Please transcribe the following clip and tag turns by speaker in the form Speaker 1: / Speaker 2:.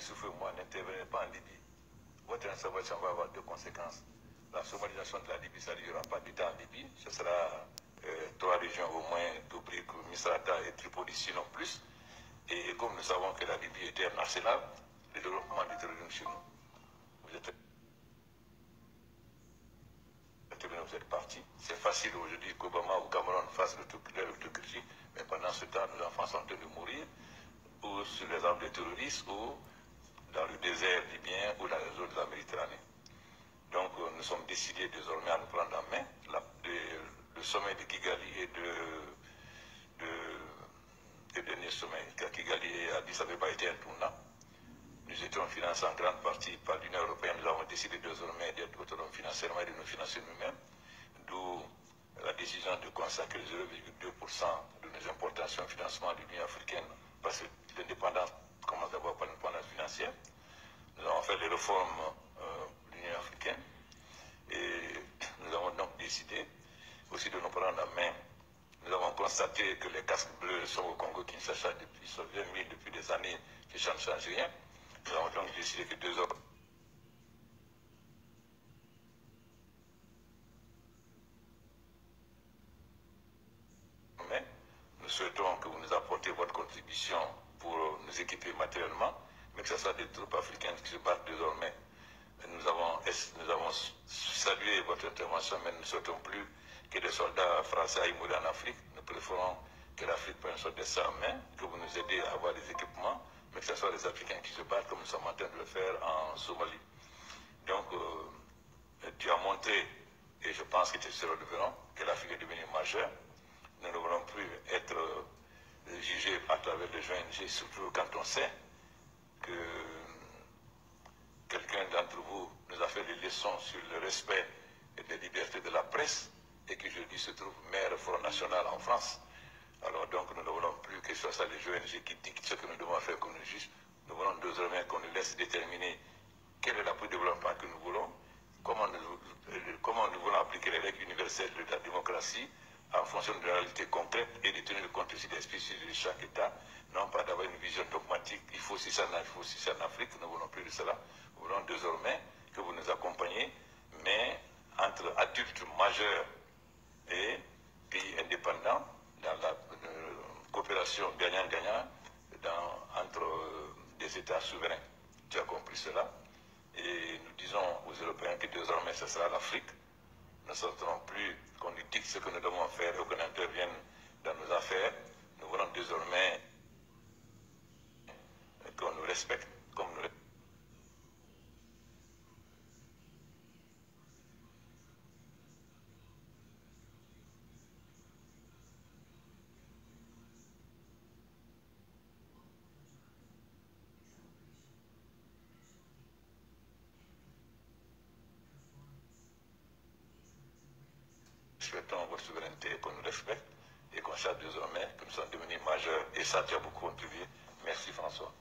Speaker 1: qui souffre moins, n'intervenez pas en Libye. Votre intervention va avoir deux conséquences. La somalisation de la Libye, ça n'y aura pas d'État en Libye. Ce sera 3 régions au moins, Tobruk, Misrata et Tripoli, sinon plus. Et comme nous savons que la Libye était un arsenal, le développement du terrorisme chez nous. Vous êtes parti. C'est facile aujourd'hui qu'Obama ou Cameroun fassent l'autocratie, mais pendant ce temps, nos enfants sont en train de mourir, ou sur les armes des terroristes, ou dans le désert libyen, ou dans les zones de la Méditerranée. Donc nous sommes décidés désormais à nous prendre en main. Le sommet de Kigali et le dernier sommet de Kigali et Addis Abeba été un tournant. Nous étions financés en grande partie par l'Union européenne. Nous avons décidé désormais d'être autonomes financièrement et de nous financer nous-mêmes. D'où la décision de consacrer 0,2% de nos importations au financement de l'Union africaine, parce que l'indépendance commence d'abord par l'indépendance financière. Nous avons fait les réformes de l'Union africaine et nous avons donc décidé aussi de nous prendre en main. Nous avons constaté que les casques bleus sont au Congo-Kinshasa depuis 20 000 depuis des années, qui ne changent rien. Nous avons donc décidé que 2 heures. Mais nous souhaitons que vous nous apportez votre contribution pour nous équiper matériellement, mais que ce soit des troupes africaines qui se battent désormais. Nous avons salué votre intervention, mais nous ne souhaitons plus que des soldats français aillent mourir en Afrique. Nous préférons que l'Afrique prenne son destin en main, que vous nous aidez à avoir des équipements, mais que ce soit les Africains qui se battent comme nous sommes en train de le faire en Somalie. Donc, tu as montré, et je pense que tu seras le verront, que l'Afrique est devenue majeure. Nous ne voulons plus être jugés à travers les ONG, surtout quand on sait que quelqu'un d'entre vous nous a fait des leçons sur le respect et des libertés de la presse et qui aujourd'hui se trouve maire Front National en France. Alors donc nous ne voulons plus que ce soit les ONG qui dictent ce que nous devons faire comme juges. Nous voulons désormais qu'on nous laisse déterminer quel est l'appui de développement que nous voulons, comment nous voulons appliquer les règles universelles de la démocratie en fonction de la réalité concrète et de tenir compte aussi des spécificités de chaque État, non pas d'avoir une vision dogmatique, il faut aussi ça en Afrique, nous ne voulons plus de cela. Nous voulons désormais que vous nous accompagniez, mais entre adultes majeurs et pays indépendants, dans la coopération gagnant-gagnant entre des États souverains. Tu as compris cela. Et nous disons aux Européens que désormais ce sera l'Afrique. Nous ne sortirons plus qu'on nous dicte ce que nous devons faire ou qu'on intervienne dans nos affaires. Nous voulons désormais qu'on nous respecte comme nous respectons. Respectons votre souveraineté, qu'on nous respecte et qu'on sache désormais que nous sommes devenus majeurs. Et ça, tu as beaucoup contribué. Merci François.